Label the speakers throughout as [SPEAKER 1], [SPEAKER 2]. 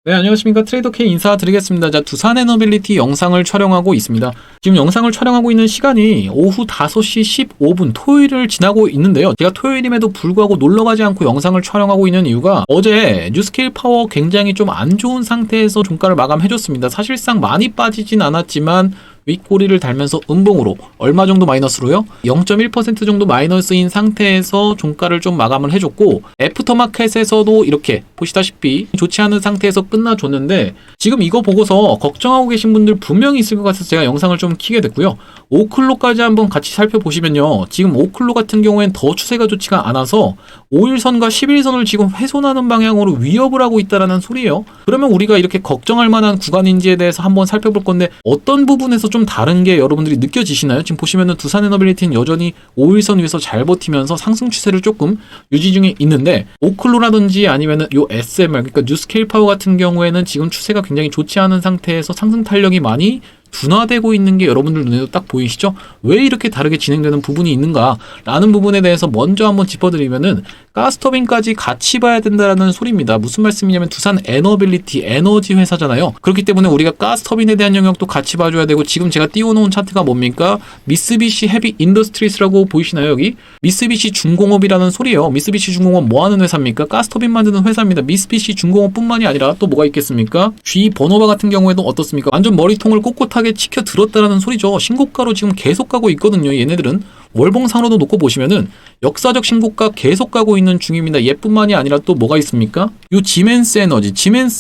[SPEAKER 1] 네, 안녕하십니까. 트레이더 K 인사드리겠습니다. 자, 두산에너빌리티 영상을 촬영하고 있습니다. 지금 영상을 촬영하고 있는 시간이 오후 5시 15분 토요일을 지나고 있는데요. 제가 토요일임에도 불구하고 놀러가지 않고 영상을 촬영하고 있는 이유가 어제 뉴스케일 파워 굉장히 좀 안 좋은 상태에서 종가를 마감해줬습니다. 사실상 많이 빠지진 않았지만 윗꼬리를 달면서 음봉으로 얼마 정도 마이너스로요? 0.1% 정도 마이너스인 상태에서 종가를 좀 마감을 해줬고 애프터마켓에서도 이렇게 보시다시피 좋지 않은 상태에서 끝나줬는데 지금 이거 보고서 걱정하고 계신 분들 분명히 있을 것 같아서 제가 영상을 좀 키게 됐고요. 오클로까지 한번 같이 살펴보시면요. 지금 오클로 같은 경우엔 더 추세가 좋지가 않아서 5일선과 11선을 지금 훼손하는 방향으로 위협을 하고 있다는 소리예요. 그러면 우리가 이렇게 걱정할 만한 구간인지에 대해서 한번 살펴볼 건데 어떤 부분에서 좀 다른 게 여러분들이 느껴지시나요? 지금 보시면은 두산에너빌리티는 여전히 5일선 위에서 잘 버티면서 상승 추세를 조금 유지 중에 있는데 오클로라든지 아니면은 요 SMR 그러니까 뉴스케일 파워 같은 경우에는 지금 추세가 굉장히 좋지 않은 상태에서 상승 탄력이 많이 둔화되고 있는 게 여러분들 눈에도 딱 보이시죠? 왜 이렇게 다르게 진행되는 부분이 있는가 라는 부분에 대해서 먼저 한번 짚어드리면은 가스터빈까지 같이 봐야 된다는 소리입니다. 무슨 말씀이냐면 두산에너빌리티 에너지 회사잖아요. 그렇기 때문에 우리가 가스터빈에 대한 영역도 같이 봐줘야 되고 지금 제가 띄워놓은 차트가 뭡니까? 미쓰비시 헤비 인더스트리스라고 보이시나요? 여기 미쓰비시 중공업이라는 소리예요. 미쓰비시 중공업 뭐 하는 회사입니까? 가스터빈 만드는 회사입니다. 미쓰비시 중공업 뿐만이 아니라 또 뭐가 있겠습니까? G 버너바 같은 경우에도 어떻습니까? 완전 머리통을 꼿꼿하게 치켜 들었다라는 소리죠. 신고가로 지금 계속 가고 있거든요. 얘네들은 월봉상으로도 놓고 보시면은 역사적 신고가 계속 가고 있는 중입니다. 얘뿐만이 아니라 또 뭐가 있습니까? 요 지멘스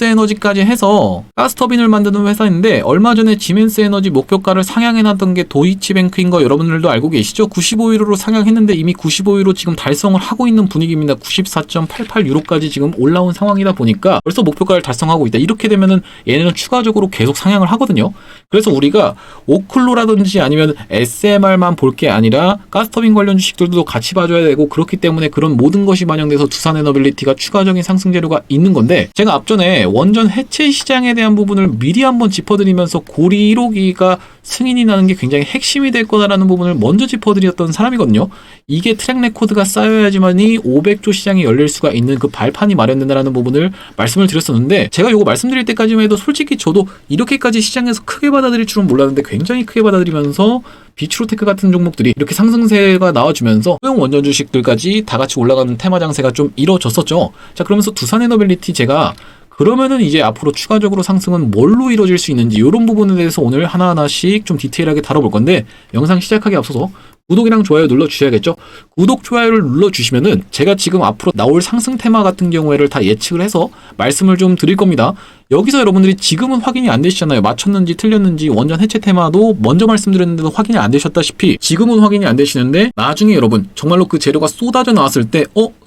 [SPEAKER 1] 에너지까지 해서 가스터빈을 만드는 회사인데 얼마 전에 지멘스 에너지 목표가를 상향해놨던 게 도이치뱅크인 거 여러분들도 알고 계시죠? 95유로로 상향했는데 이미 95유로 지금 달성을 하고 있는 분위기입니다. 94.88유로까지 지금 올라온 상황이다 보니까 벌써 목표가를 달성하고 있다. 이렇게 되면은 얘네는 추가적으로 계속 상향을 하거든요. 그래서 우리가 오클로라든지 아니면 SMR만 볼 게 아니라 가스터빈 관련 주식들도 같이 봐줘야 되고 그렇기 때문에 그런 모든 것이 반영돼서 두산에너빌리티가 추가적인 상승 재료가 있는 건데 제가 앞전에 원전 해체 시장에 대한 부분을 미리 한번 짚어드리면서 고리 1호기가 승인이 나는 게 굉장히 핵심이 될 거다라는 부분을 먼저 짚어드렸던 사람이거든요. 이게 트랙 레코드가 쌓여야지만이 500조 시장이 열릴 수가 있는 그 발판이 마련된다는 부분을 말씀을 드렸었는데 제가 이거 말씀드릴 때까지만 해도 솔직히 저도 이렇게까지 시장에서 크게 받아들일 줄은 몰랐는데 굉장히 크게 받아들이면서 비추로테크 같은 종목들이 이렇게 상승세가 나와주면서 소형 원전 주식들까지 다 같이 올라가는 테마 장세가 좀 이루어졌었죠. 자, 그러면서 두산에너빌리티 제가 그러면은 이제 앞으로 추가적으로 상승은 뭘로 이루어질 수 있는지 이런 부분에 대해서 오늘 하나하나씩 좀 디테일하게 다뤄볼 건데 영상 시작하기 앞서서 구독이랑 좋아요 눌러주셔야겠죠? 구독, 좋아요를 눌러주시면은 제가 지금 앞으로 나올 상승 테마 같은 경우에를 다 예측을 해서 말씀을 좀 드릴 겁니다. 여기서 여러분들이 지금은 확인이 안 되시잖아요. 맞췄는지 틀렸는지 원전 해체 테마도 먼저 말씀드렸는데도 확인이 안 되셨다시피 지금은 확인이 안 되시는데 나중에 여러분 정말로 그 재료가 쏟아져 나왔을 때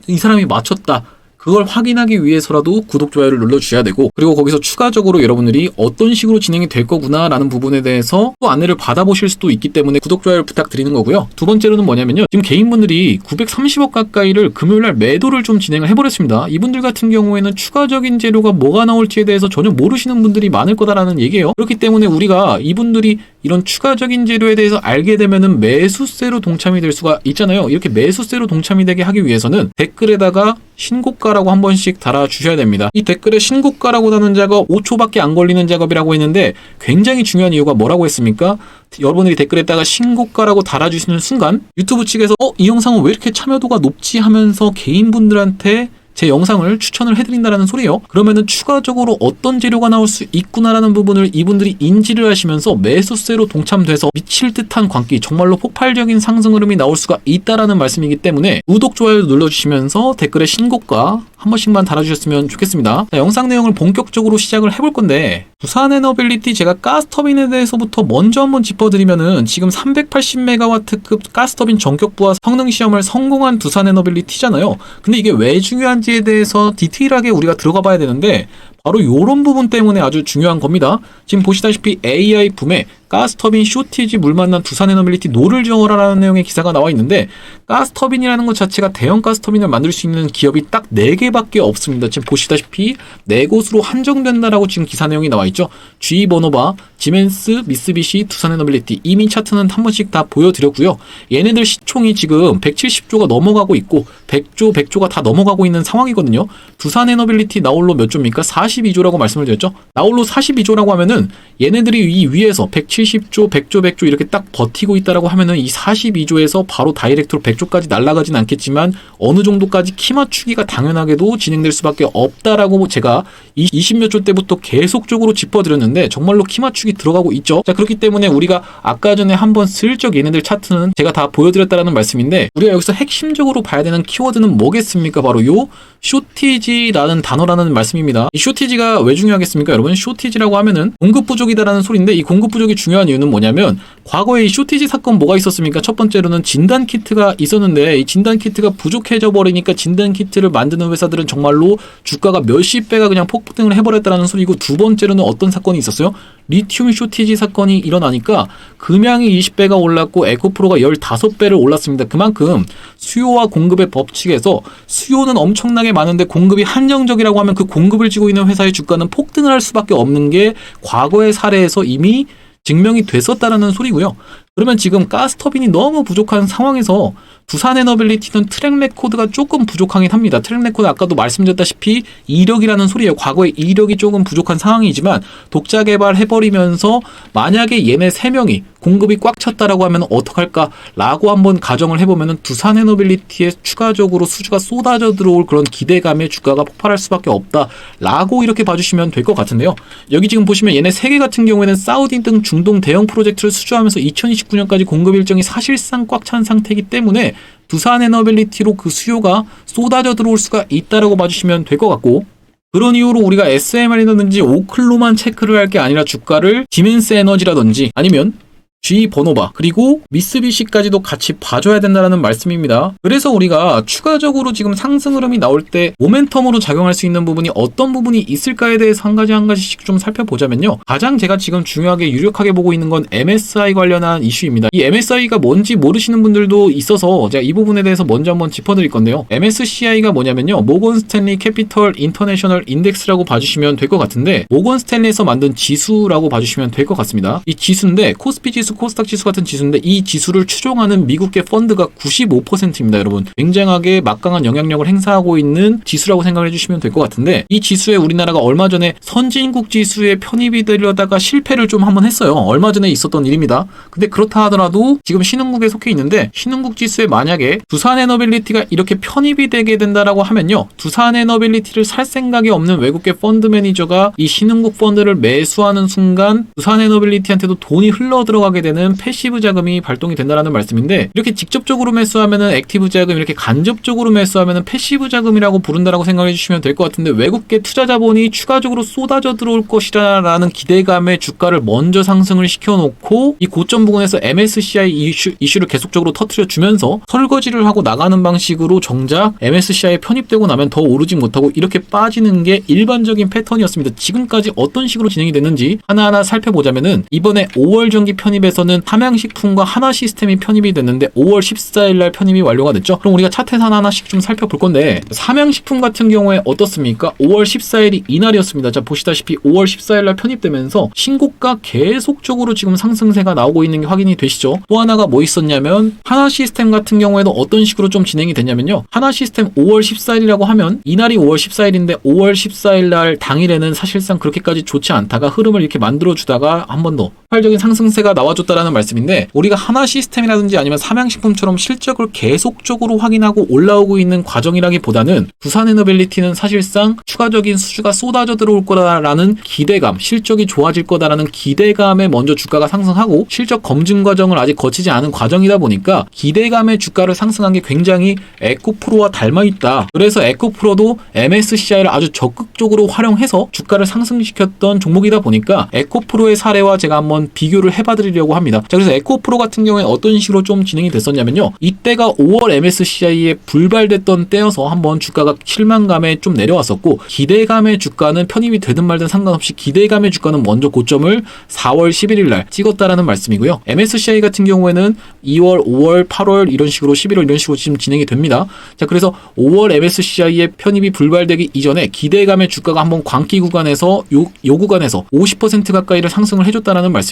[SPEAKER 1] 이 사람이 맞췄다. 그걸 확인하기 위해서라도 구독, 좋아요를 눌러주셔야 되고 그리고 거기서 추가적으로 여러분들이 어떤 식으로 진행이 될 거구나 라는 부분에 대해서 또 안내를 받아보실 수도 있기 때문에 구독, 좋아요를 부탁드리는 거고요. 두 번째로는 뭐냐면요. 지금 개인분들이 930억 가까이를 금요일날 매도를 좀 진행을 해버렸습니다. 이분들 같은 경우에는 추가적인 재료가 뭐가 나올지에 대해서 전혀 모르시는 분들이 많을 거다라는 얘기예요. 그렇기 때문에 우리가 이분들이 이런 추가적인 재료에 대해서 알게 되면은 매수세로 동참이 될 수가 있잖아요. 이렇게 매수세로 동참이 되게 하기 위해서는 댓글에다가 신고가라고 한 번씩 달아주셔야 됩니다. 이 댓글에 신고가라고 다는 작업 5초밖에 안 걸리는 작업이라고 했는데 굉장히 중요한 이유가 뭐라고 했습니까? 여러분들이 댓글에다가 신고가라고 달아주시는 순간 유튜브 측에서 이 영상은 왜 이렇게 참여도가 높지 하면서 개인분들한테 제 영상을 추천을 해드린다는 소리예요. 그러면은 추가적으로 어떤 재료가 나올 수 있구나라는 부분을 이분들이 인지를 하시면서 매수세로 동참돼서 미칠 듯한 광기, 정말로 폭발적인 상승 흐름이 나올 수가 있다라는 말씀이기 때문에 구독, 좋아요 눌러주시면서 댓글에 신고가 한 번씩만 달아주셨으면 좋겠습니다. 자, 영상 내용을 본격적으로 시작을 해볼 건데 두산에너빌리티 제가 가스터빈에 대해서부터 먼저 한번 짚어드리면은 지금 380메가와트급 가스터빈 전격부하 성능 시험을 성공한 두산에너빌리티잖아요. 근데 이게 왜 중요한지에 대해서 디테일하게 우리가 들어가 봐야 되는데 바로 이런 부분 때문에 아주 중요한 겁니다. 지금 보시다시피 AI 붐에 가스터빈 쇼티지 물 만난 두산에너빌리티 노를 저어라라는 내용의 기사가 나와 있는데 가스터빈이라는 것 자체가 대형 가스터빈을 만들 수 있는 기업이 딱 4개밖에 없습니다. 지금 보시다시피 4곳으로 한정된다라고 지금 기사 내용이 나와 있죠. GE 버너바, 지멘스, 미쓰비시, 두산에너빌리티 이미 차트는 한 번씩 다 보여드렸고요. 얘네들 시총이 지금 170조가 넘어가고 있고 100조가 다 넘어가고 있는 상황이거든요. 두산에너빌리티 나홀로 몇 조입니까? 42조라고 말씀을 드렸죠. 나홀로 42조라고 하면은 얘네들이 이 위에서 170조, 100조, 100조 이렇게 딱 버티고 있다라고 하면은 이 42조에서 바로 다이렉트로 100조까지 날아가진 않겠지만 어느 정도까지 키 맞추기가 당연하게도 진행될 수밖에 없다라고 제가 20몇 조 때부터 계속적으로 짚어드렸는데 정말로 키 맞추기 들어가고 있죠. 자, 그렇기 때문에 우리가 아까 전에 한번 슬쩍 얘네들 차트는 제가 다 보여드렸다라는 말씀인데 우리가 여기서 핵심적으로 봐야 되는 키워드는 뭐겠습니까? 바로 요 쇼티지라는 단어라는 말씀입니다. 이 쇼티지가 왜 중요하겠습니까? 여러분, 쇼티지라고 하면은 공급 부족이다라는 소리인데 이 공급 부족이 중요한 이유는 뭐냐면 과거에 이 쇼티지 사건 뭐가 있었습니까? 첫 번째로는 진단 키트가 있었는데 이 진단 키트가 부족해져 버리니까 진단 키트를 만드는 회사들은 정말로 주가가 몇십 배가 그냥 폭등을 해버렸다는 소리고, 두 번째로는 어떤 사건이 있었어요? 리튬 쇼티지 사건이 일어나니까 금양이 20배가 올랐고 에코프로가 15배를 올랐습니다. 그만큼 수요와 공급의 법칙에서 수요는 엄청나게 많은데 공급이 한정적이라고 하면 그 공급을 쥐고 있는 회사의 주가는 폭등을 할 수밖에 없는 게 과거의 사례에서 이미 증명이 됐었다라는 소리고요. 그러면 지금 가스터빈이 너무 부족한 상황에서 두산에너빌리티는 트랙 레코드가 조금 부족하긴 합니다. 트랙 레코드 아까도 말씀드렸다시피 이력이라는 소리예요. 과거에 이력이 조금 부족한 상황이지만 독자 개발해버리면서 만약에 얘네 3명이 공급이 꽉 찼다라고 하면 어떡할까 라고 한번 가정을 해보면 두산에너빌리티에 추가적으로 수주가 쏟아져 들어올 그런 기대감에 주가가 폭발할 수밖에 없다 라고 이렇게 봐주시면 될 것 같은데요. 여기 지금 보시면 얘네 3개 같은 경우에는 사우디 등 중동 대형 프로젝트를 수주하면서 2029년까지 공급 일정이 사실상 꽉 찬 상태이기 때문에 두산에너빌리티로 그 수요가 쏟아져 들어올 수가 있다라고 봐주시면 될 것 같고, 그런 이유로 우리가 SMR이라든지 오클로만 체크를 할 게 아니라 주가를 디멘스 에너지라든지 아니면 G 버노바 그리고 미쓰비시까지도 같이 봐줘야 된다는 말씀입니다. 그래서 우리가 추가적으로 지금 상승 흐름이 나올 때 모멘텀으로 작용할 수 있는 부분이 어떤 부분이 있을까에 대해서 한 가지씩 좀 살펴보자면요. 가장 제가 지금 중요하게 유력하게 보고 있는 건 MSI 관련한 이슈입니다. 이 MSI가 뭔지 모르시는 분들도 있어서 제가 이 부분에 대해서 먼저 한번 짚어드릴 건데요. MSCI가 뭐냐면요. 모건 스탠리 캐피털 인터내셔널 인덱스라고 봐주시면 될 것 같은데, 모건 스탠리에서 만든 지수라고 봐주시면 될 것 같습니다. 이 지수인데 코스피 지수, 코스닥 지수 같은 지수인데 이 지수를 추종하는 미국계 펀드가 95%입니다. 여러분, 굉장하게 막강한 영향력을 행사하고 있는 지수라고 생각을 해주시면 될 것 같은데, 이 지수에 우리나라가 얼마 전에 선진국 지수에 편입이 되려다가 실패를 좀 한번 했어요. 얼마 전에 있었던 일입니다. 근데 그렇다 하더라도 지금 신흥국에 속해 있는데, 신흥국 지수에 만약에 두산에너빌리티가 이렇게 편입이 되게 된다라고 하면요, 두산에너빌리티를 살 생각이 없는 외국계 펀드 매니저가 이 신흥국 펀드를 매수하는 순간 두산에너빌리티한테도 돈이 흘러 들어가게 되는 패시브 자금이 발동이 된다라는 말씀인데, 이렇게 직접적으로 매수하면은 액티브 자금, 이렇게 간접적으로 매수하면은 패시브 자금이라고 부른다라고 생각해 주시면 될 것 같은데, 외국계 투자 자본이 추가적으로 쏟아져 들어올 것이라는 기대감에 주가를 먼저 상승을 시켜놓고 이 고점 부근에서 MSCI 이슈를 계속적으로 터트려 주면서 설거지를 하고 나가는 방식으로 정작 MSCI에 편입되고 나면 더 오르지 못하고 이렇게 빠지는 게 일반적인 패턴이었습니다. 지금까지 어떤 식으로 진행이 됐는지 하나하나 살펴보자면은, 이번에 5월 정기 편입에서는 삼양식품과 하나시스템이 편입이 됐는데 5월 14일 날 편입이 완료가 됐죠. 그럼 우리가 차트에서 하나하나씩 좀 살펴볼 건데, 삼양식품 같은 경우에 어떻습니까? 5월 14일이 이날이었습니다. 자, 보시다시피 5월 14일 날 편입되면서 신고가 계속적으로 지금 상승세가 나오고 있는 게 확인이 되시죠. 또 하나가 뭐 있었냐면, 하나시스템 같은 경우에도 어떤 식으로 좀 진행이 됐냐면요, 하나시스템 5월 14일이라고 하면 이날이 5월 14일인데 5월 14일 날 당일에는 사실상 그렇게까지 좋지 않다가 흐름을 이렇게 만들어 주다가 한 번 더 폭발적인 상승세가 나와줬다라는 말씀인데, 우리가 하나시스템이라든지 아니면 삼양식품처럼 실적을 계속적으로 확인하고 올라오고 있는 과정이라기보다는 두산에너빌리티는 사실상 추가적인 수주가 쏟아져 들어올 거다라는 기대감, 실적이 좋아질 거다라는 기대감에 먼저 주가가 상승하고 실적 검증 과정을 아직 거치지 않은 과정이다 보니까 기대감에 주가를 상승한 게 굉장히 에코프로와 닮아있다. 그래서 에코프로도 MSCI를 아주 적극적으로 활용해서 주가를 상승시켰던 종목이다 보니까 에코프로의 사례와 제가 한번 비교를 해봐드리려고 합니다. 자, 그래서 에코프로 같은 경우에 어떤 식으로 좀 진행이 됐었냐면요, 이때가 5월 MSCI에 불발됐던 때여서 한번 주가가 실망감에 좀 내려왔었고, 기대감의 주가는 편입이 되든 말든 상관없이 기대감의 주가는 먼저 고점을 4월 11일 날 찍었다라는 말씀이고요. MSCI 같은 경우에는 2월, 5월, 8월 이런 식으로 11월 이런 식으로 지금 진행이 됩니다. 자, 그래서 5월 MSCI의 편입이 불발되기 이전에 기대감의 주가가 한번 광기 구간에서 요 구간에서 50% 가까이를 상승을 해줬다라는 말씀이고요.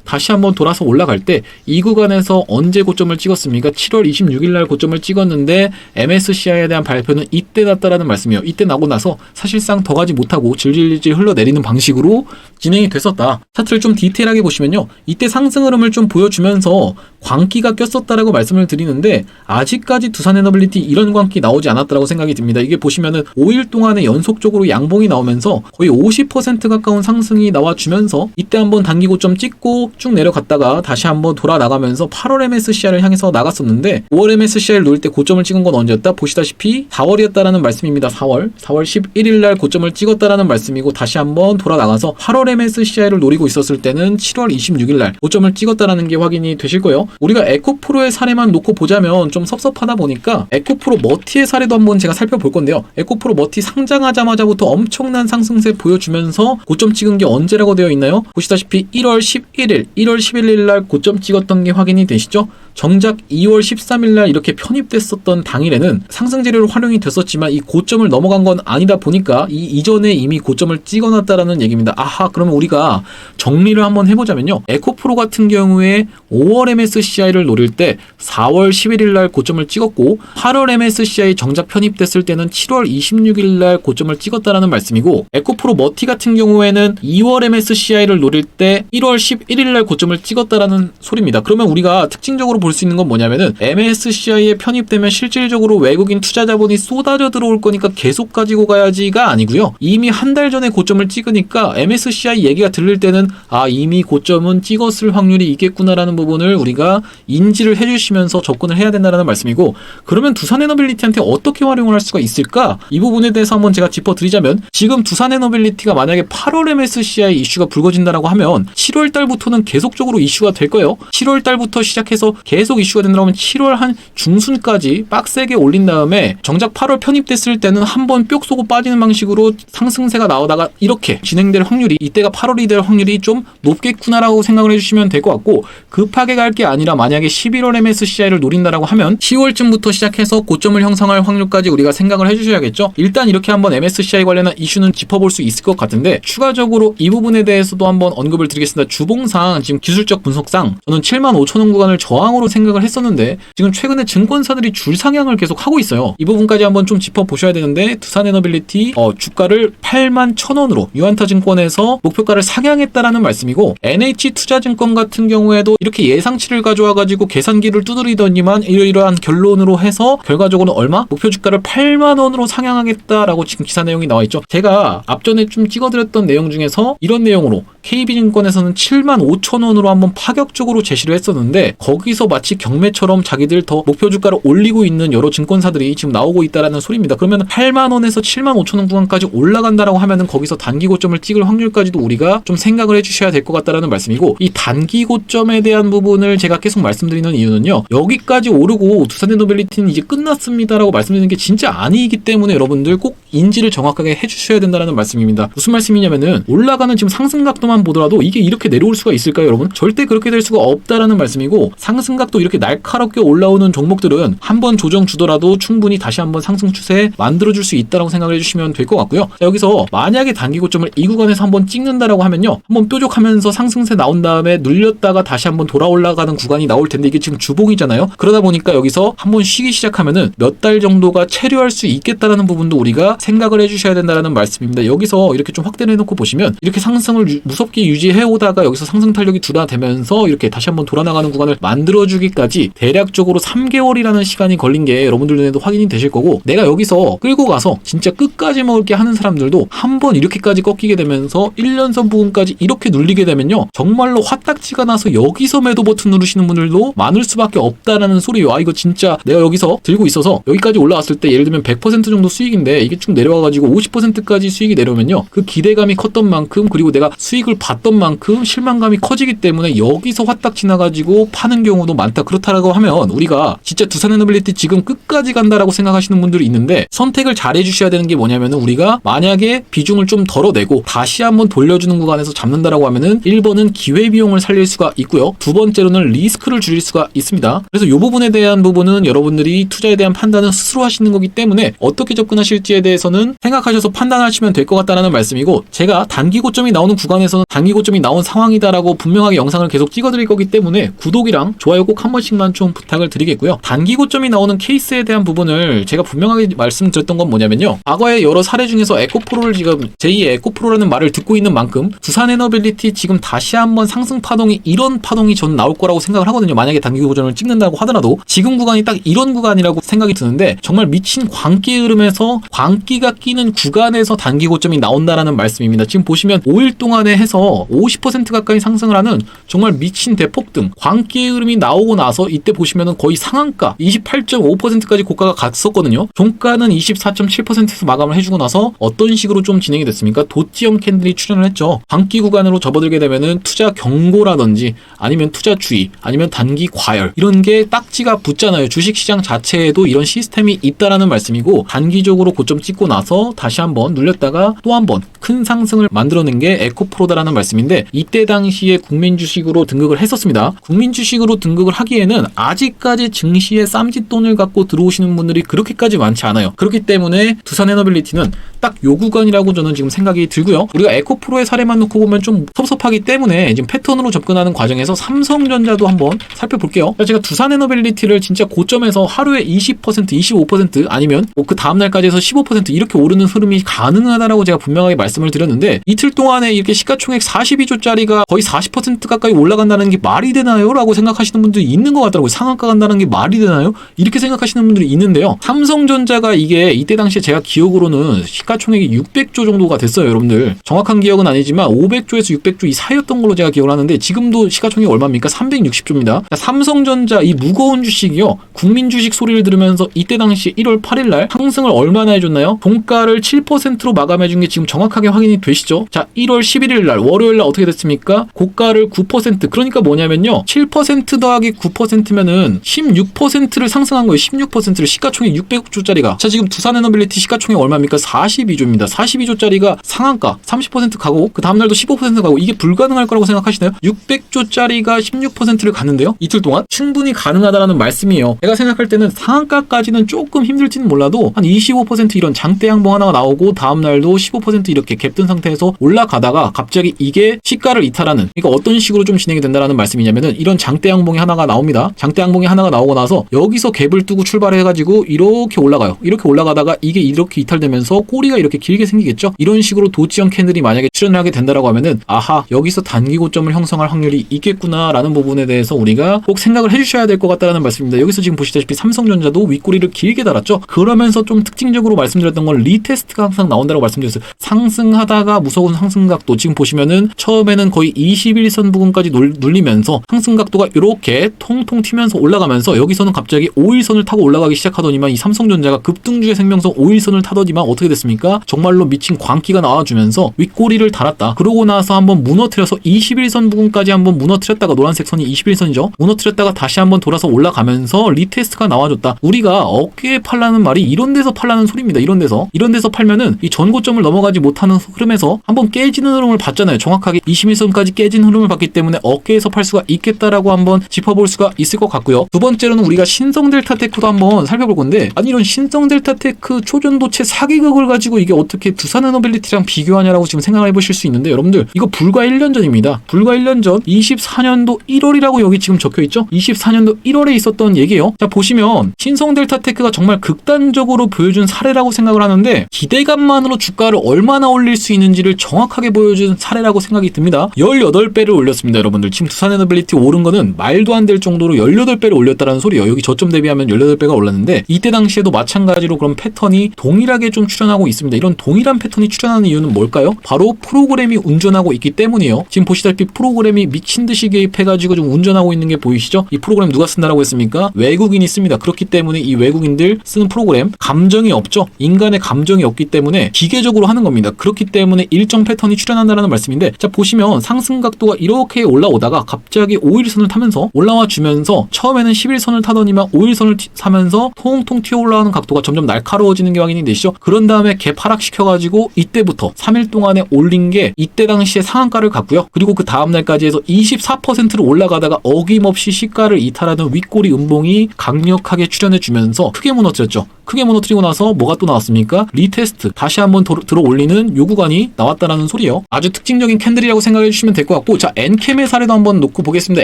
[SPEAKER 1] 다시 한번 한번 돌아서 올라갈 때 이 구간에서 언제 고점을 찍었습니까? 7월 26일 날 고점을 찍었는데 MSCI에 대한 발표는 이때 났다라는 말씀이에요. 이때 나고 나서 사실상 더 가지 못하고 질질질 흘러내리는 방식으로 진행이 됐었다. 차트를 좀 디테일하게 보시면요. 이때 상승 흐름을 좀 보여주면서 광기가 꼈었다라고 말씀을 드리는데 아직까지 두산에너빌리티 이런 광기 나오지 않았다라고 생각이 듭니다. 이게 보시면은 5일 동안에 연속적으로 양봉이 나오면서 거의 50% 가까운 상승이 나와주면서 이때 한번 단기 고점 찍고 쭉 내려갔다가 다시 한번 돌아 나가면서 8월 MSCI를 향해서 나갔었는데 5월 MSCI를 놓을 때 고점을 찍은 건 언제였다? 보시다시피 4월이었다라는 말씀입니다. 4월 11일 날 고점을 찍었다라는 말씀이고 다시 한번 돌아 나가서 8월 MSCI를 노리고 있었을 때는 7월 26일 날 고점을 찍었다라는 게 확인이 되실 거예요. 우리가 에코프로의 사례만 놓고 보자면 좀 섭섭하다 보니까 에코프로 머티의 사례도 한번 제가 살펴볼 건데요. 에코프로 머티 상장하자마자부터 엄청난 상승세 보여주면서 고점 찍은 게 언제라고 되어 있나요? 보시다시피 1월 11일, 1월 11일 날 고점 찍었던 게 확인이 되시죠? 정작 2월 13일 날 이렇게 편입됐었던 당일에는 상승 재료로 활용이 됐었지만 이 고점을 넘어간 건 아니다 보니까 이 이전에 이미 고점을 찍어놨다라는 얘기입니다. 아하, 그러면 우리가 정리를 한번 해보자면요. 에코프로 같은 경우에 5월 MSCI를 노릴 때 4월 11일 날 고점을 찍었고 8월 MSCI 정작 편입됐을 때는 7월 26일 날 고점을 찍었다라는 말씀이고 에코프로 머티 같은 경우에는 2월 MSCI를 노릴 때 1월 11일 날 고점을 찍었다라는 소리입니다. 그러면 우리가 특징적으로 볼 수 있는 건 뭐냐면은 MSCI에 편입되면 실질적으로 외국인 투자 자본이 쏟아져 들어올 거니까 계속 가지고 가야지가 아니고요. 이미 한 달 전에 고점을 찍으니까 MSCI 얘기가 들릴 때는 아, 이미 고점은 찍었을 확률이 있겠구나라는 부분을 우리가 인지를 해주시면서 접근을 해야 된다는 말씀이고 그러면 두산에너빌리티한테 어떻게 활용을 할 수가 있을까? 이 부분에 대해서 한번 제가 짚어드리자면 지금 두산에너빌리티가 만약에 8월 MSCI 이슈가 불거진다라고 하면 7월 달부터는 계속적으로 이슈가 될 거예요. 7월 달부터 시작해서 계속 이슈가 된다면 7월 한 중순까지 빡세게 올린 다음에 정작 8월 편입됐을 때는 한번 뿅 쏘고 빠지는 방식으로 상승세가 나오다가 이렇게 진행될 확률이 이때가 8월이 될 확률이 좀 높겠구나라고 생각을 해주시면 될 것 같고 급하게 갈 게 아니라 만약에 11월 MSCI를 노린다라고 하면 10월쯤부터 시작해서 고점을 형성할 확률까지 우리가 생각을 해주셔야겠죠. 일단 이렇게 한번 MSCI 관련한 이슈는 짚어볼 수 있을 것 같은데 추가적으로 이 부분에 대해서도 한번 언급을 드리겠습니다. 주봉상 지금 기술적 분석상 저는 75,000원 구간을 저항으로 생각을 했었는데 지금 최근에 증권사들이 줄 상향을 계속 하고 있어요. 이 부분까지 한번 좀 짚어보셔야 되는데 두산에너빌리티 주가를 81,000원으로 유한타증권에서 목표가를 상향했다라는 말씀이고 NH투자증권 같은 경우에도 이렇게 예상치를 가져와가지고 계산기를 두드리더니만 이러이러한 결론으로 해서 결과적으로 얼마? 목표 주가를 8만원으로 상향하겠다라고 지금 기사 내용이 나와있죠. 제가 앞전에 좀 찍어드렸던 내용 중에서 이런 내용으로 KB증권에서는 75,000원으로 한번 파격적으로 제시를 했었는데 거기서 마치 경매처럼 자기들 더 목표 주가를 올리고 있는 여러 증권사들이 지금 나오고 있다라는 소리입니다. 그러면 8만원에서 75,000원 구간까지 올라간다라고 하면은 거기서 단기 고점을 찍을 확률까지도 우리가 좀 생각을 해주셔야 될 것 같다라는 말씀이고 이 단기 고점에 대한 부분을 제가 계속 말씀드리는 이유는요. 여기까지 오르고 두산에너빌리티는 이제 끝났습니다라고 말씀드리는 게 진짜 아니기 때문에 여러분들 꼭 인지를 정확하게 해주셔야 된다는 말씀입니다. 무슨 말씀이냐면은 올라가는 지금 상승각도만 보더라도 이게 이렇게 내려올 수가 있을까요, 여러분? 절대 그렇게 될 수가 없다라는 말씀이고 상승각도 이렇게 날카롭게 올라오는 종목들은 한번 조정 주더라도 충분히 다시 한번 상승 추세 만들어줄 수 있다라고 생각을 해주시면 될 것 같고요. 자, 여기서 만약에 단기 고점을 이 구간에서 한번 찍는다라고 하면요, 한번 뾰족하면서 상승세 나온 다음에 눌렸다가 다시 한번 돌아 올라가는 구간이 나올 텐데 이게 지금 주봉이잖아요. 그러다 보니까 여기서 한번 쉬기 시작하면은 몇 달 정도가 체류할 수 있겠다라는 부분도 우리가 생각을 해주셔야 된다는 말씀입니다. 여기서 이렇게 좀 확대를 해놓고 보시면 이렇게 상승을 무섭게 유지해 오다가 여기서 상승 탄력이 둔화되면서 이렇게 다시 한번 돌아나가는 구간을 만들어주기까지 대략적으로 3개월이라는 시간이 걸린 게 여러분들 눈에도 확인이 되실 거고 내가 여기서 끌고 가서 진짜 끝까지 먹을게 하는 사람들도 한번 이렇게까지 꺾이게 되면서 1년선 부분까지 이렇게 눌리게 되면요 정말로 화딱지가 나서 여기서 매도 버튼 누르시는 분들도 많을 수밖에 없다라는 소리예요. 아 이거 진짜 내가 여기서 들고 있어서 여기까지 올라왔을 때 예를 들면 100% 정도 수익인데 이게 쭉 내려와가지고 50%까지 수익이 내려오면요 그 기대감이 컸던 만큼 그리고 내가 수익을 봤던 만큼 실망감이 커지기 때문에 여기서 화딱 지나가지고 파는 경우도 많다. 그렇다라고 하면 우리가 진짜 두산에너빌리티 지금 끝까지 간다라고 생각하시는 분들이 있는데 선택을 잘 해주셔야 되는 게 뭐냐면은 우리가 만약에 비중을 좀 덜어내고 다시 한번 돌려주는 구간에서 잡는다라고 하면은 1번은 기회비용을 살릴 수가 있고요. 두 번째로는 리스크를 줄일 수가 있습니다. 그래서 이 부분에 대한 부분은 여러분들이 투자에 대한 판단은 스스로 하시는 거기 때문에 어떻게 접근하실지에 대해서 대해서는 생각하셔서 판단하시면 될 것 같다는 말씀이고, 제가 단기 고점이 나오는 구간에서는 단기 고점이 나온 상황이다라고 분명하게 영상을 계속 찍어드릴 거기 때문에 구독이랑 좋아요 꼭 한 번씩만 좀 부탁을 드리겠고요. 단기 고점이 나오는 케이스에 대한 부분을 제가 분명하게 말씀드렸던 건 뭐냐면요, 과거의 여러 사례 중에서 에코프로를 지금 제2의 에코프로라는 말을 듣고 있는 만큼 두산에너빌리티 지금 다시 한번 상승 파동이, 이런 파동이 저는 나올 거라고 생각을 하거든요. 만약에 단기 고점을 찍는다고 하더라도 지금 구간이 딱 이런 구간이라고 생각이 드는데, 정말 미친 광기의 흐름에서 광기가 끼는 구간에서 단기 고점이 나온다라는 말씀입니다. 지금 보시면 5일 동안에 해서 50% 가까이 상승을 하는 정말 미친 대폭등, 광기의 흐름이 나오고 나서 이때 보시면은 거의 상한가 28.5%까지 고가가 갔었거든요. 종가는 24.7%에서 마감을 해주고 나서 어떤 식으로 좀 진행이 됐습니까? 도지형 캔들이 출현을 했죠. 광기 구간으로 접어들게 되면은 투자 경고라든지 아니면 투자 주의, 아니면 단기 과열, 이런 게 딱지가 붙잖아요. 주식시장 자체에도 이런 시스템이 있다라는 말씀이고, 단기적으로 고점 찍고 나서 다시 한번 눌렸다가 또 한번 큰 상승을 만들어낸 게 에코프로다라는 말씀인데, 이때 당시에 국민주식으로 등극을 했었습니다. 국민주식으로 등극을 하기에는 아직까지 증시에 쌈짓돈을 갖고 들어오시는 분들이 그렇게까지 많지 않아요. 그렇기 때문에 두산에너빌리티는 딱 요 구간이라고 저는 지금 생각이 들고요. 우리가 에코프로의 사례만 놓고 보면 좀 섭섭하기 때문에 지금 패턴으로 접근하는 과정에서 삼성전자도 한번 살펴볼게요. 제가 두산에너빌리티를 진짜 고점에서 하루에 20%, 25% 아니면 그 다음날까지 해서 15% 이렇게 오르는 흐름이 가능하다라고 제가 분명하게 말씀을 드렸는데, 이틀 동안에 이렇게 시가총액 42조짜리가 거의 40% 가까이 올라간다는 게 말이 되나요? 라고 생각하시는 분들이 있는 것 같더라고요. 상한가 간다는 게 말이 되나요? 이렇게 생각하시는 분들이 있는데요. 삼성전자가 이게 이때 당시에 제가 기억으로는 시가총액이 600조 정도가 됐어요. 여러분들 정확한 기억은 아니지만 500조에서 600조 이 사이였던 걸로 제가 기억을 하는데, 지금도 시가총액이 얼마입니까? 360조입니다. 삼성전자 이 무거운 주식이요, 국민주식 소리를 들으면서 이때 당시 1월 8일날 상승을 얼마나 해줬나요? 종가를 7%로 마감해준 게 지금 정확하게 확인이 되시죠? 자, 1월 11일날 월요일날 어떻게 됐습니까? 고가를 9%, 그러니까 뭐냐면요, 7% 더하기 9%면은 16%를 상승한 거예요. 16%를, 시가총액 600조짜리가. 자, 지금 두산에너빌리티 시가총액 얼마입니까? 42조입니다. 42조짜리가 상한가 30% 가고 그 다음날도 15% 가고, 이게 불가능할 거라고 생각하시나요? 600조짜리가 16%를 갔는데요, 이틀 동안 충분히 가능하다라는 말씀이에요. 제가 생각할 때는 상한가까지는 조금 힘들지는 몰라도 한 25% 이런 장대 양봉 하나가 나오고 다음날도 15% 이렇게 갭든 상태에서 올라가다가 갑자기 이게 시가를 이탈하는, 그러니까 어떤 식으로 좀 진행이 된다라는 말씀이냐면은, 이런 장대 양봉이 하나가 나옵니다. 장대 양봉이 하나가 나오고 나서 여기서 갭을 두고 출발해가지고 이렇게 올라가요. 이렇게 올라가다가 이게 이렇게 이탈되면서 꼬리가 이렇게 길게 생기겠죠. 이런 식으로 도지형 캔들이 만약에 출현을 하게 된다라고 하면은, 아하, 여기서 단기 고점을 형성할 확률이 있겠구나라는 부분에 대해서 우리가 꼭 생각을 해주셔야 될 것 같다는 말씀입니다. 여기서 지금 보시다시피 삼성전자도 윗꼬리를 길게 달았죠. 그러면서 좀 특징적으로 말씀드렸던 건 리테스트가 항상 나온다고 말씀드렸어요. 상승하다가 무서운 상승각도, 지금 보시면은 처음에는 거의 21선 부근까지 눌리면서 상승각도가 이렇게 통통 튀면서 올라가면서 여기서는 갑자기 5일선을 타고 올라가기 시작하더니만, 이 삼성전자가 급등주의 생명선 5일선을 타더니만 어떻게 됐습니까? 정말로 미친 광기가 나와주면서 윗꼬리를 달았다. 그러고 나서 한번 무너뜨려서 21선 부근까지 한번 무너뜨렸다가, 노란색 선이 21선이죠. 무너뜨렸다가 다시 한번 돌아서 올라가면서 리테스트가 나와줬다. 우리가 어깨에 팔라는 말이 이런 데서 팔라는 소리입니다. 이런 데서 팔면은 이 전고점을 넘어가지 못하는 흐름에서 한번 깨지는 흐름을 봤잖아요. 정확하게 21선까지 깨진 흐름을 봤기 때문에 어깨에서 팔 수가 있겠다라고 한번 짚어볼 수가 있을 것 같고요. 두 번째로는 우리가 신성델타테크도 한번 살펴볼 건데, 아니 이런 신성델타테크 초전도체 사기극을 가지고 이게 어떻게 두산에너빌리티랑 비교하냐라고 지금 생각을 해보실 수 있는데, 여러분들 이거 불과 1년 전입니다. 불과 1년 전 24년도 1월이라고 여기 지금 적혀있죠? 24년도 1월에 있었던 얘기예요. 자, 보시면 신성델타테크가 정말 극단적으로 보여준 사례라고 생각을 하는데, 기대감만으로 주가를 얼마나 올릴 수 있는지를 정확하게 보여준 사례라고 생각이 듭니다. 18배를 올렸습니다. 여러분들 지금 두산에너빌리티 오른 거는 말도 안 될 정도로 18배를 올렸다라는 소리예요. 여기 저점 대비하면 18배가 올랐는데, 이때 당시에도 마찬가지로 그런 패턴이 동일하게 좀 출현하고 있습니다. 이런 동일한 패턴이 출현하는 이유는 뭘까요? 바로 프로그램이 운전하고 있기 때문이에요. 지금 보시다시피 프로그램이 미친듯이 개입해가지고 좀 운전하고 있는 게 보이시죠? 이 프로그램 누가 쓴다라고 했습니까? 외국인이 씁니다. 그렇기 때문에 이 외국인들 쓰는 프로그램, 감정이 없죠? 인간의 감정이 없기 때문에 기계적으로 하는 겁니다. 그렇기 때문에 일정 패턴이 출현한다는 말씀인데, 자, 보시면 상승 각도가 이렇게 올라오다가 갑자기 5일선을 타면서 올라와 주면서 처음에는 11선을 타더니만 5일선을 타면서 통통 튀어 올라가는 각도가 점점 날카로워지는 게 확인이 되시죠? 그런 다음에 갭 하락시켜가지고 이때부터 3일 동안에 올린 게 이때 당시에 상한가를 갔고요. 그리고 그 다음날까지 해서 24%로 올라가다가 어김없이 시가를 이탈하는 윗꼬리 음봉이 강력하게 출현해주면서 크게 무너뜨렸죠. 크게 무너뜨리고 나서 뭐가 또 나왔습니까? 리테스트, 다시 한번 들어 올리는 요 구간이 나왔다라는 소리예요. 아주 특징적인 캔들이라고 생각해 주시면 될 것 같고, 자, 엔캠의 사례도 한번 놓고 보겠습니다.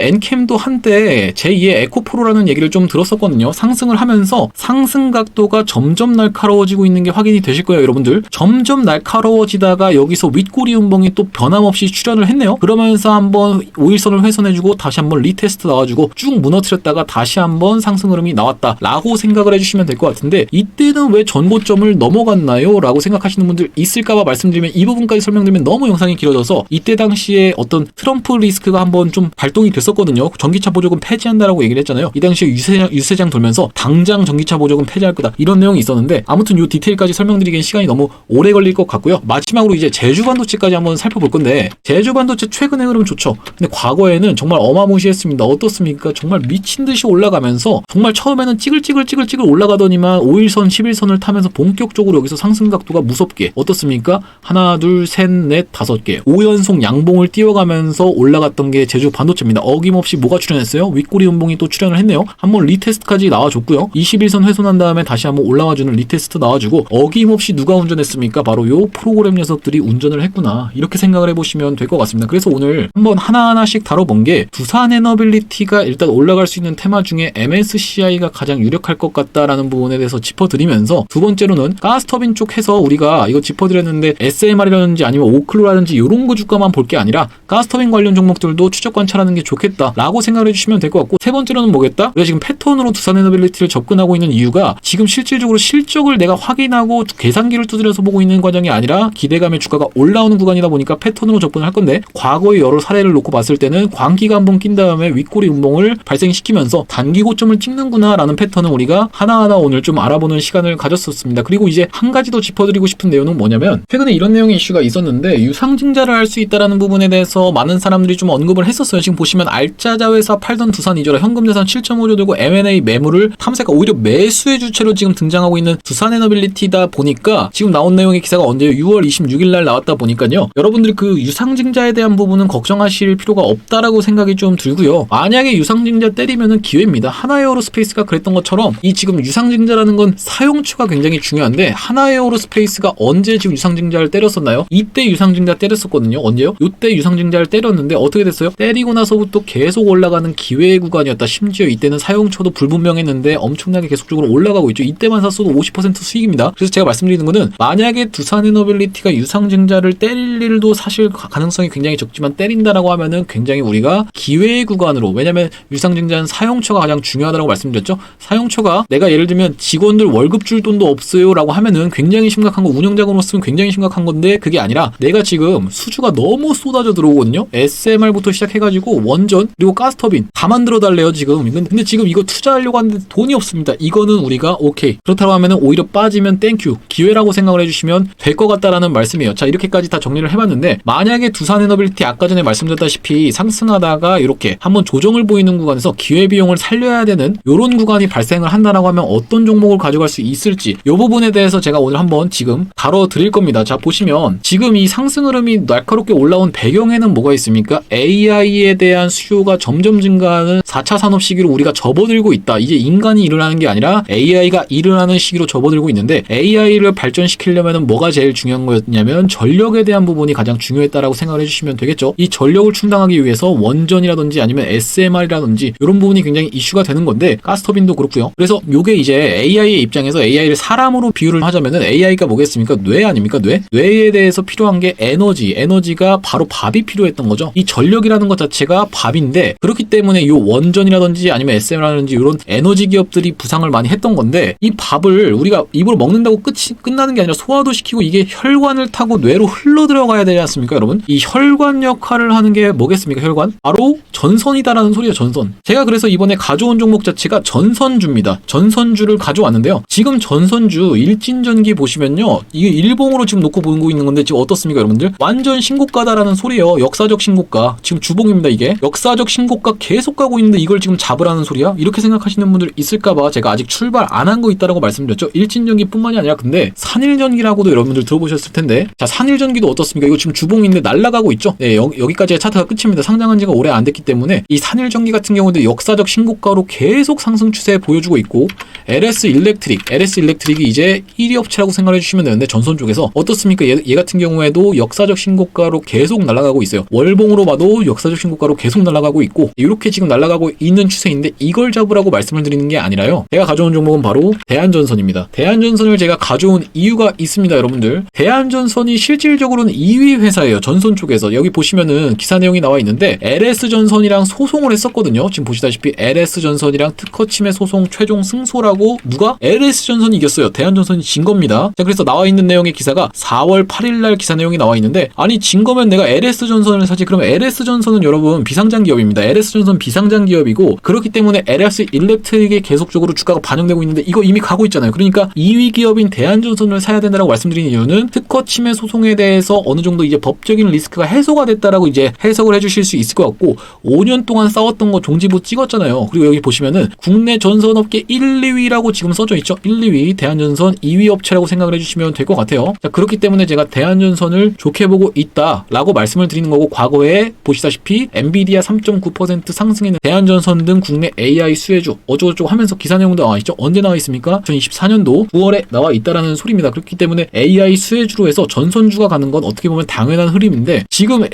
[SPEAKER 1] 엔캠도 한때 제2의 에코프로라는 얘기를 좀 들었었거든요. 상승을 하면서 상승 각도가 점점 날카로워지고 있는 게 확인이 되실 거예요, 여러분들. 점점 날카로워지다가 여기서 윗꼬리 운봉이 또 변함없이 출현을 했네요. 그러면서 한번 5일선을 훼손해주고 다시 한번 리테스트 나와주고 쭉 무너뜨렸다가 다시 한번 상승 흐름이 나왔다라고 생각을 해주시면 될 것 같은데, 이때는 왜 전고점을 넘어갔나요? 라고 생각하시는 분들 있을까봐 말씀드리면, 이 부분까지 설명드리면 너무 영상이 길어져서, 이때 당시에 어떤 트럼프 리스크가 한번 좀 발동이 됐었거든요. 전기차 보조금 폐지한다라고 얘기를 했잖아요. 이 당시에 유세장 돌면서 당장 전기차 보조금 폐지할 거다, 이런 내용이 있었는데, 아무튼 이 디테일까지 설명드리기엔 시간이 너무 오래 걸릴 것 같고요. 마지막으로 이제 제주반도체까지 한번 살펴볼 건데, 제주반도체 최근의 흐름 좋죠. 근데 과거에는 정말 어마무시했습니다. 어떻습니까? 정말 미친 듯이 올라가면서 정말 처음에는 찌글찌글 올라가더니만 5일선, 11선을 타면서 본격적으로 여기서 상승 각도가 무섭게, 어떻습니까? 하나, 둘, 셋, 넷, 5개 5연속 양봉을 띄워가면서 올라갔던 게 제주 반도체입니다. 어김없이 뭐가 출현했어요? 윗꼬리 운봉이 또 출현을 했네요. 한번 리테스트까지 나와줬고요. 21선 훼손한 다음에 다시 한번 올라와주는 리테스트 나와주고, 어김없이 누가 운전했습니까? 바로 요 프로그램 녀석들이 운전을 했구나, 이렇게 생각을 해보시면 될 것 같습니다. 그래서 오늘 한번 하나하나씩 다뤄본 게, 두산에너빌리티가 일단 올라갈 수 있는 테마 중에 MSCI가 가장 유력할 것 같다라는 부분에 대해서 짚어드리면서, 두 번째로는 가스터빈 쪽 해서 우리가 이거 짚어드렸는데 SMR이라든지 아니면 오클로라든지 이런 거 주가만 볼 게 아니라 가스터빈 관련 종목들도 추적 관찰하는 게 좋겠다라고 생각을 해주시면 될 것 같고, 세 번째로는 뭐겠다? 우리가 지금 패턴으로 두산에너빌리티를 접근하고 있는 이유가, 지금 실질적으로 실적을 내가 확인하고 계산기를 두드려서 보고 있는 과정이 아니라 기대감에 주가가 올라오는 구간이다 보니까 패턴으로 접근을 할 건데, 과거의 여러 사례를 놓고 봤을 때는 광기가 한번 낀 다음에 윗꼬리 운봉을 발생시키면서 단기 고점을 찍는구나 라는 패턴을 우리가 하나하나 오늘 좀 알아보는 시간을 가졌었습니다. 그리고 이제 한 가지 더 짚어드리고 싶은 내용은 뭐냐면, 최근에 이런 내용의 이슈가 있었는데, 유상증자를 할 수 있다라는 부분에 대해서 많은 사람들이 좀 언급을 했었어요. 지금 보시면 알짜자회사 팔던 두산이저라 현금자산 7.5조 들고 M&A 매물을 탐색가 오히려 매수의 주체로 지금 등장하고 있는 두산에너빌리티다 보니까, 지금 나온 내용의 기사가 언제요? 6월 26일 날 나왔다 보니까요. 여러분들이 그 유상증자에 대한 부분은 걱정하실 필요가 없다라고 생각이 좀 들고요. 만약에 유상증자 때리면은 기회입니다. 하나에어로스페이스가 그랬던 것처럼, 이 지금 유상증자라는 건 사용처가 굉장히 중요한데, 하나에어로스페이스가 언제 지금 유상증자를 때렸었나요? 이때 유상증자 때렸었거든요. 언제요? 이때 유상증자를 때렸는데 어떻게 됐어요? 때리고 나서부터 계속 올라가는 기회의 구간이었다. 심지어 이때는 사용처도 불분명했는데 엄청나게 계속적으로 올라가고 있죠. 이때만 샀어도 50% 수익입니다. 그래서 제가 말씀드리는 거는, 만약에 두산에너빌리티가 유상증자를 때릴 일도 사실 가능성이 굉장히 적지만 때린다라고 하면은 굉장히 우리가 기회의 구간으로, 왜냐면 유상증자는 사용처가 가장 중요하다고 말씀드렸죠. 사용처가 내가 예를 들면 직원들 월급 줄 돈도 없어요 라고 하면은 굉장히 심각한 거, 운영자금으로서는 굉장히 심각한 건데, 그게 아니라 내가 지금 수주가 너무 쏟아져 들어오거든요. SMR부터 시작해가지고 원전, 그리고 가스터빈 다 만들어 달래요 지금. 근데 지금 이거 투자하려고 하는데 돈이 없습니다. 이거는 우리가 오케이, 그렇다고 하면은 오히려 빠지면 땡큐, 기회라고 생각을 해주시면 될 것 같다라는 말씀이에요. 자, 이렇게까지 다 정리를 해봤는데, 만약에 두산에너빌리티 아까 전에 말씀드렸다시피 상승하다가 이렇게 한번 조정을 보이는 구간에서 기회비용을 살려야 되는 이런 구간이 발생을 한다라고 하면 어떤 종목을 가져갈 수 있을지, 이 부분에 대해서 제가 오늘 한번 지금 다뤄드릴 겁니다. 자, 보시면 지금 이 상승 흐름이 날카롭게 올라온 배경에는 뭐가 있습니까? AI에 대한 수요가 점점 증가하는 4차 산업 시기로 우리가 접어들고 있다. 이제 인간이 일어나는 게 아니라 AI가 일어나는 시기로 접어들고 있는데, AI를 발전시키려면 뭐가 제일 중요한 거였냐면 전력에 대한 부분이 가장 중요했다라고 생각을 해주시면 되겠죠. 이 전력을 충당하기 위해서 원전이라든지 아니면 SMR이라든지 이런 부분이 굉장히 이슈가 되는 건데, 가스터빈도 그렇고요. 그래서 요게 이제 AI의 입장에서 AI를 사람으로 비유를 하자면은 AI가 뭐겠습니까? 뇌 아닙니까? 뇌에 대해서 필요한 게 에너지가 바로 밥이 필요했던 거죠. 이 전력이라는 것 자체가 밥인데, 그렇기 때문에 요 원전이라든지 아니면 SMR이라든지 이런 에너지 기업들이 부상을 많이 했던 건데, 이 밥을 우리가 입으로 먹는다고 끝나는 게 아니라 소화도 시키고 이게 혈관을 타고 뇌로 흘러 들어가야 되지 않습니까, 여러분? 이 혈관 역할을 하는 게 뭐겠습니까? 혈관? 바로 전선이다라는 소리예요. 전선. 제가 그래서 이번에 가져온 종목 자체가 전선주입니다. 전선주를 가져왔는데요. 지금 전선주 일진전기 보시면요, 이게 일봉으로 지금 놓고 보고 있는 건데 지금 어떻습니까, 여러분들? 완전 신고가다라는 소리예요. 역사적 신고가. 지금 주봉입니다. 이게 역사적 신고가 계속 가고 있는데 이걸 지금 잡으라는 소리야? 이렇게 생각하시는 분들 있을까봐 제가 아직 출발 안 한 거 있다라고 말씀드렸죠. 일진전기뿐만이 아니라 근데 산일전기라고도 여러분들 들어보셨을 텐데, 자, 산일전기도 어떻습니까? 이거 지금 주봉인데 날아가고 있죠. 네, 여기까지의 차트가 끝입니다. 상장한 지가 오래 안 됐기 때문에 이 산일전기 같은 경우도 역사적 신고가로 계속 상승 추세 보여주고 있고, LS1 일렉트릭, LS 일렉트릭이 이제 1위 업체라고 생각해 주시면 되는데 전선 쪽에서 어떻습니까? 얘 같은 경우에도 역사적 신고가로 계속 날아가고 있어요. 월봉으로 봐도 역사적 신고가로 계속 날아가고 있고 이렇게 지금 날아가고 있는 추세인데 이걸 잡으라고 말씀을 드리는 게 아니라요. 제가 가져온 종목은 바로 대한전선입니다. 대한전선을 제가 가져온 이유가 있습니다, 여러분들. 대한전선이 실질적으로는 2위 회사예요. 전선 쪽에서. 여기 보시면은 기사 내용이 나와 있는데 LS전선이랑 소송을 했었거든요. 지금 보시다시피 LS전선이랑 특허 침해 소송 최종 승소라고 누가? LS전선이 이겼어요. 대한전선이 진 겁니다. 자, 그래서 나와 있는 내용의 기사가 4월 8일 날 기사 내용이 나와 있는데 아니 진 거면 내가 LS전선을 사지. 그러면 LS전선은 여러분 비상장 기업입니다. LS전선 비상장 기업이고 그렇기 때문에 LS 일렉트릭에 계속적으로 주가가 반영되고 있는데 이거 이미 가고 있잖아요. 그러니까 2위 기업인 대한전선을 사야 된다라고 말씀드린 이유는 특허 침해 소송에 대해서 어느 정도 이제 법적인 리스크가 해소가 됐다라고 이제 해석을 해주실 수 있을 것 같고 5년 동안 싸웠던 거 종지부 찍었잖아요. 그리고 여기 보시면은 국내 전선업계 1, 2위라고 지금 써져 있죠. 1, 2위 대한전선 2위 업체라고 생각을 해주시면 될 것 같아요. 자, 그렇기 때문에 제가 대한전선을 좋게 보고 있다라고 말씀을 드리는 거고 과거에 보시다시피 엔비디아 3.9% 상승했는 대한전선 등 국내 AI 수혜주 어쩌고저쩌고 하면서 기사 내용도 나와 있죠. 언제 나와 있습니까? 2024년도 9월에 나와 있다라는 소리입니다. 그렇기 때문에 AI 수혜주로 해서 전선주가 가는 건 어떻게 보면 당연한 흐름인데 지금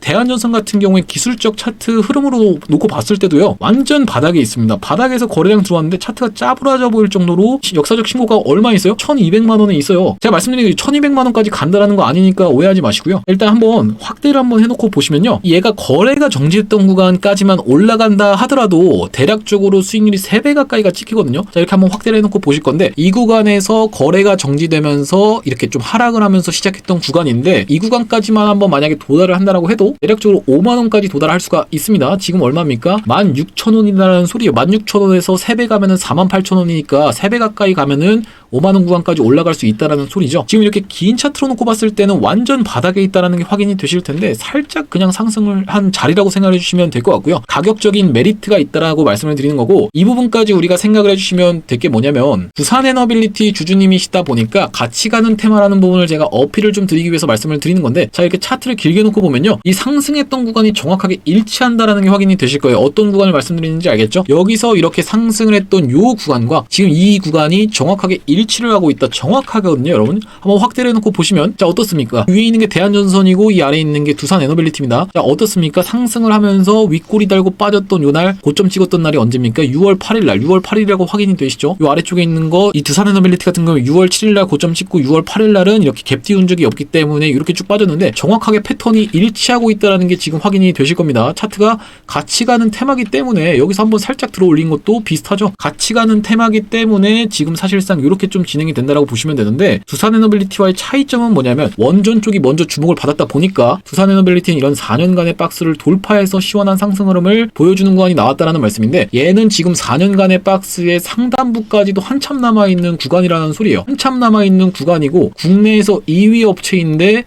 [SPEAKER 1] 대한전선 같은 경우에 기술적 차트 흐름으로 놓고 봤을 때도요. 완전 바닥에 있습니다. 바닥에서 거래량 들어왔는데 차트가 짜부라져 보일 정도로 역사적 신고가가 얼마 있어요? 1200만 원에 있어요. 제가 말씀드린 게 1200만 원까지 간다라는 거 아니니까 오해하지 마시고요. 일단 한번 확대를 한번 해놓고 보시면요. 얘가 거래가 정지했던 구간까지만 올라간다 하더라도 대략적으로 수익률이 3배 가까이가 찍히거든요. 자, 이렇게 한번 확대를 해놓고 보실 건데 이 구간에서 거래가 정지되면서 이렇게 좀 하락을 하면서 시작했던 구간인데 이 구간까지만 한번 만약에 도달을 한다라고 해도 대략적으로 5만 원까지 도달할 수가 있습니다. 지금 얼마입니까? 16,000원이라는 소리예요. 16,000원에서 3배 가면은 48,000원이니까 3배 가까이 가면은 5만원 구간까지 올라갈 수 있다라는 소리죠. 지금 이렇게 긴 차트로 놓고 봤을 때는 완전 바닥에 있다라는 게 확인이 되실 텐데 살짝 그냥 상승을 한 자리라고 생각해 주시면 될 것 같고요. 가격적인 메리트가 있다라고 말씀을 드리는 거고 이 부분까지 우리가 생각을 해주시면 될 게 뭐냐면 두산에너빌리티 주주님이시다 보니까 같이 가는 테마라는 부분을 제가 어필을 좀 드리기 위해서 말씀을 드리는 건데 자 이렇게 차트를 길게 놓고 보면요. 이 상승했던 구간이 정확하게 일치한다라는 게 확인이 되실 거예요. 어떤 구간을 말씀드리는지 알겠죠? 여기서 이렇게 상승을 했던 요 구간과 지금 이 구간이 정확하게 일치를 하고 있다. 정확하거든요, 여러분. 한번 확대를 해놓고 보시면 자 어떻습니까? 위에 있는 게 대한전선이고 이 아래에 있는 게 두산에너빌리티입니다. 자 어떻습니까? 상승을 하면서 윗꼬리 달고 빠졌던 요날 고점 찍었던 날이 언제입니까? 6월 8일 날 6월 8일이라고 확인이 되시죠? 요 아래쪽에 있는 거 이 두산에너빌리티 같은 경우 6월 7일 날 고점 찍고 6월 8일 날은 이렇게 갭 띄운 적이 없기 때문에 이렇게 쭉 빠졌는데 정확하게 패턴이 일치하고 있다는 게 지금 확인이 되실 겁니다. 차트가 같이 가는 테마기 때문에 여기서 한번 살짝 들어 올린 것도 비슷하죠. 같이 가는 테마기 때문에 지금 사실상 이렇게 좀 진행이 된다라고 보시면 되는데 두산에너빌리티와의 차이점은 뭐냐면 원전 쪽이 먼저 주목을 받았다 보니까 두산에너빌리티는 이런 4년간의 박스를 돌파해서 시원한 상승 흐름을 보여주는 구간이 나왔다라는 말씀인데 얘는 지금 4년간의 박스의 상단부까지도 한참 남아있는 구간이라는 소리예요. 한참 남아있는 구간이고 국내에서 2위 업체인데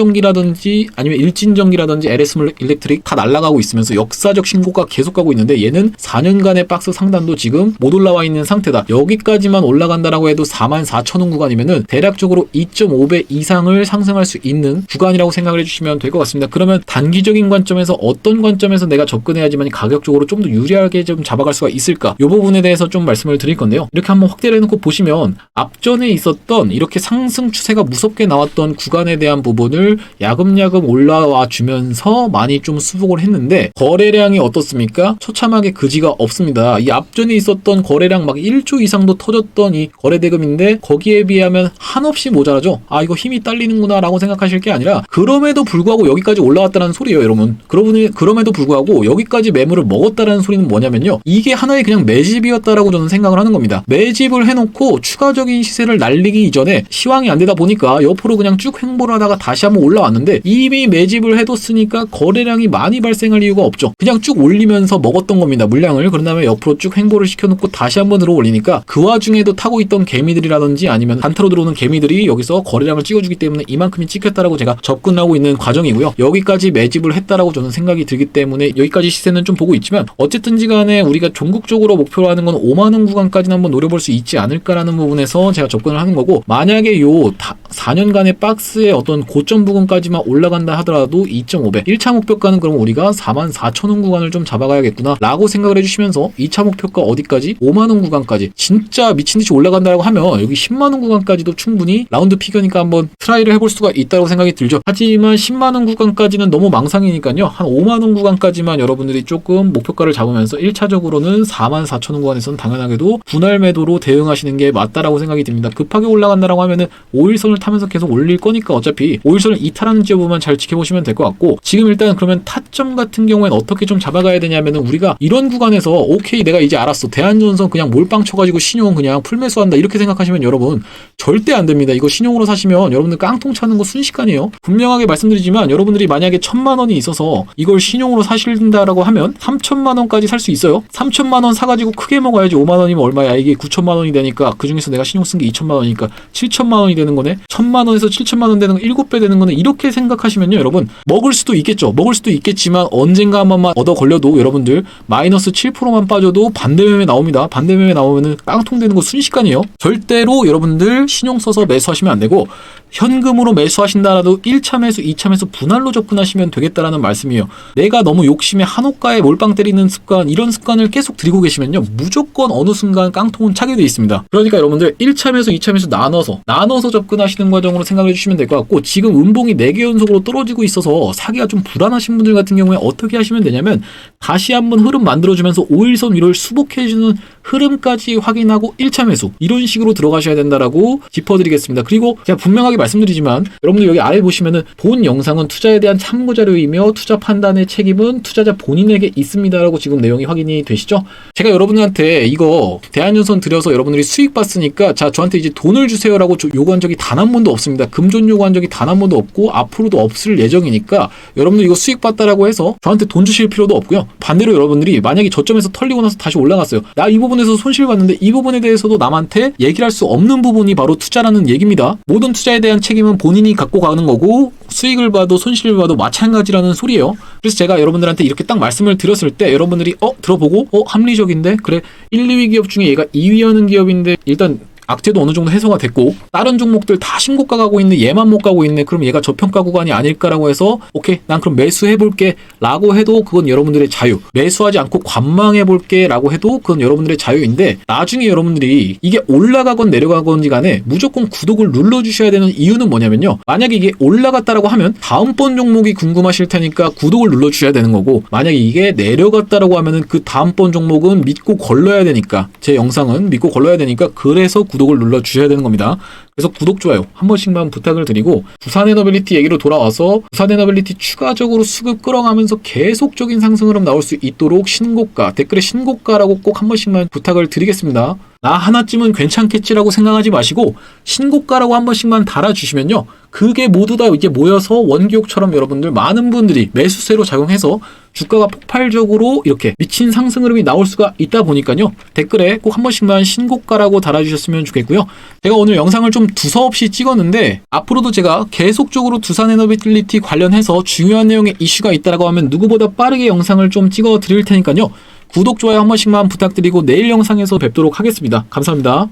[SPEAKER 1] 산일전기라든지 아니면 일진전기라든지 LS 일렉트릭 다 날아가고 있으면서 역사적 신고가 계속 가고 있는데 얘는 4년간의 박스 상단도 지금 못 올라와 있는 상태다. 여기까지만 올라간다라고 해도 44,000원 구간이면은 대략적으로 2.5배 이상을 상승할 수 있는 구간이라고 생각을 해주시면 될 것 같습니다. 그러면 단기적인 관점에서 어떤 관점에서 내가 접근해야지만 가격적으로 좀 더 유리하게 좀 잡아갈 수가 있을까? 이 부분에 대해서 좀 말씀을 드릴 건데요. 이렇게 한번 확대를 해놓고 보시면 앞전에 있었던 이렇게 상승 추세가 무섭게 나왔던 구간에 대한 부분을 야금야금 올라와 주면서 많이 좀 수복을 했는데 거래량이 어떻습니까? 처참하게 그지가 없습니다. 이 앞전에 있었던 거래량 막 1조 이상도 터졌던 이 거래대금인데 거기에 비하면 한없이 모자라죠. 아 이거 힘이 딸리는구나 라고 생각하실 게 아니라 그럼에도 불구하고 여기까지 올라왔다는 소리예요, 여러분. 그럼에도 불구하고 여기까지 매물을 먹었다라는 소리는 뭐냐면요. 이게 하나의 그냥 매집이었다라고 저는 생각을 하는 겁니다. 매집을 해놓고 추가적인 시세를 날리기 이전에 시황이 안 되다 보니까 옆으로 그냥 쭉 횡보를 하다가 다시 한번 올라왔는데 이미 매집을 해뒀으니까 거래량이 많이 발생할 이유가 없죠. 그냥 쭉 올리면서 먹었던 겁니다. 물량을. 그런 다음에 옆으로 쭉 횡보를 시켜놓고 다시 한번 들어 올리니까 그 와중에도 타고 있던 개미들이라든지 아니면 단타로 들어오는 개미들이 여기서 거래량을 찍어주기 때문에 이만큼이 찍혔다라고 제가 접근하고 있는 과정이고요. 여기까지 매집을 했다라고 저는 생각이 들기 때문에 여기까지 시세는 좀 보고 있지만 어쨌든지 간에 우리가 종국적으로 목표로 하는 건 5만원 구간까지는 한번 노려볼 수 있지 않을까라는 부분에서 제가 접근을 하는 거고, 만약에 요 4년간의 박스의 어떤 고점 부근까지만 올라간다 하더라도 2.5배 1차 목표가는 그럼 우리가 44,000원 구간을 좀 잡아가야겠구나 라고 생각을 해주시면서 2차 목표가 어디까지? 5만원 구간까지 진짜 미친듯이 올라간다고 하면 여기 10만원 구간까지도 충분히 라운드 피겨니까 한번 트라이를 해볼 수가 있다고 생각이 들죠. 하지만 10만원 구간까지는 너무 망상이니까요, 한 5만원 구간까지만 여러분들이 조금 목표가를 잡으면서 1차적으로는 44,000원 구간에서는 당연하게도 분할 매도로 대응하시는 게 맞다라고 생각이 듭니다. 급하게 올라간다라고 하면은 5일선을 타면서 계속 올릴 거니까 어차피 5일선을 이탈하는지 여부만 잘 지켜보시면 될 것 같고, 지금 일단 그러면 타점 같은 경우에는 어떻게 좀 잡아가야 되냐면은, 우리가 이런 구간에서 오케이 내가 이제 알았어, 대한전선 그냥 몰빵 쳐가지고 신용 그냥 풀매수한다 이렇게 생각하시면 여러분 절대 안 됩니다. 이거 신용으로 사시면 여러분들 깡통 차는 거 순식간이에요. 분명하게 말씀드리지만 여러분들이 만약에 1,000만원이 있어서 이걸 신용으로 사신다라고 하면 3,000만원까지 살 수 있어요. 3,000만원 사가지고 크게 먹어야지. 5만원이면 얼마야? 이게 9,000만원이 되니까 그 중에서 내가 신용 쓴 게 2,000만원이니까 7,000만원이 되는 거네. 1,000만원에서 7,000만원 되는 거 7배 되는 거는, 이렇게 생각하시면요 여러분 먹을 수도 있겠죠. 먹을 수도 있겠지만 언젠가 한 번만 얻어 걸려도 여러분들 마이너스 7%만 빠져도 반대매매 나옵니다. 반대매매 나오면은 깡통 되는 거 순식간이에요. 절대로 여러분들 신용 써서 매수하시면 안 되고, 현금으로 매수하신다라도 1차 매수, 2차 매수 분할로 접근하시면 되겠다라는 말씀이에요. 내가 너무 욕심에 한호가에 몰빵 때리는 습관, 이런 습관을 계속 들이고 계시면요 무조건 어느 순간 깡통은 차게 돼 있습니다. 그러니까 여러분들 1차 매수, 2차 매수 나눠서 접근하시는 과정으로 생각해 주시면 될 것 같고, 지금 음봉이 4개 연속으로 떨어지고 있어서 사기가 좀 불안하신 분들 같은 경우에 어떻게 하시면 되냐면, 다시 한번 흐름 만들어주면서 5일선 위를 수복해주는 흐름까지 확인하고 1차 매수, 이런 식으로 들어가셔야 된다라고 짚어드리겠습니다. 그리고 제가 분명하게 말씀드리지만 여러분들 여기 아래 보시면은 본 영상은 투자에 대한 참고 자료이며 투자 판단의 책임은 투자자 본인에게 있습니다라고 지금 내용이 확인이 되시죠? 제가 여러분들한테 이거 대한전선 들여서 여러분들이 수익 봤으니까 자 저한테 이제 돈을 주세요라고 요구한 적이 단 한 번도 없습니다. 금전 요구한 적이 단 한 번도 없고 앞으로도 없을 예정이니까 여러분들 이거 수익 봤다라고 해서 저한테 돈 주실 필요도 없고요. 반대로 여러분들이 만약에 저점에서 털리고 나서 다시 올라갔어요. 나 이 부분에서 손실 봤는데 이 부분에 대해서도 남한테 얘기를 할 수 없는 부분이 바로 투자라는 얘기입니다. 모든 투자에 대한 책임은 본인이 갖고 가는 거고, 수익을 봐도 손실을 봐도 마찬가지라는 소리예요. 그래서 제가 여러분들한테 이렇게 딱 말씀을 드렸을 때 여러분들이 들어보고 합리적인데, 그래 1, 2위 기업 중에 얘가 2위 하는 기업인데 일단 악재도 어느 정도 해소가 됐고 다른 종목들 다 신고가 가고 있는데 얘만 못 가고 있네. 그럼 얘가 저평가 구간이 아닐까라고 해서 오케이 난 그럼 매수해볼게 라고 해도 그건 여러분들의 자유. 매수하지 않고 관망해볼게 라고 해도 그건 여러분들의 자유인데, 나중에 여러분들이 이게 올라가건 내려가건지 간에 무조건 구독을 눌러주셔야 되는 이유는 뭐냐면요, 만약에 이게 올라갔다라고 하면 다음번 종목이 궁금하실 테니까 구독을 눌러주셔야 되는 거고, 만약에 이게 내려갔다라고 하면은 그 다음번 종목은 믿고 걸러야 되니까, 제 영상은 믿고 걸러야 되니까 그래서 구독을 눌러주셔야 되는 겁니다. 그래서 구독, 좋아요 한 번씩만 부탁을 드리고, 두산에너빌리티 얘기로 돌아와서 두산에너빌리티 추가적으로 수급 끌어가면서 계속적인 상승 흐름 나올 수 있도록 신고가, 댓글에 신고가라고 꼭 한 번씩만 부탁을 드리겠습니다. 나 하나쯤은 괜찮겠지라고 생각하지 마시고 신고가라고 한 번씩만 달아주시면요, 그게 모두 다 이게 모여서 원기옥처럼 여러분들 많은 분들이 매수세로 작용해서 주가가 폭발적으로 이렇게 미친 상승 흐름이 나올 수가 있다 보니까요, 댓글에 꼭 한 번씩만 신고가라고 달아주셨으면 좋겠고요. 제가 오늘 영상을 좀 두서없이 찍었는데 앞으로도 제가 계속적으로 두산에너빌리티 관련해서 중요한 내용의 이슈가 있다라고 하면 누구보다 빠르게 영상을 좀 찍어 드릴 테니까요, 구독, 좋아요 한 번씩만 부탁드리고 내일 영상에서 뵙도록 하겠습니다. 감사합니다.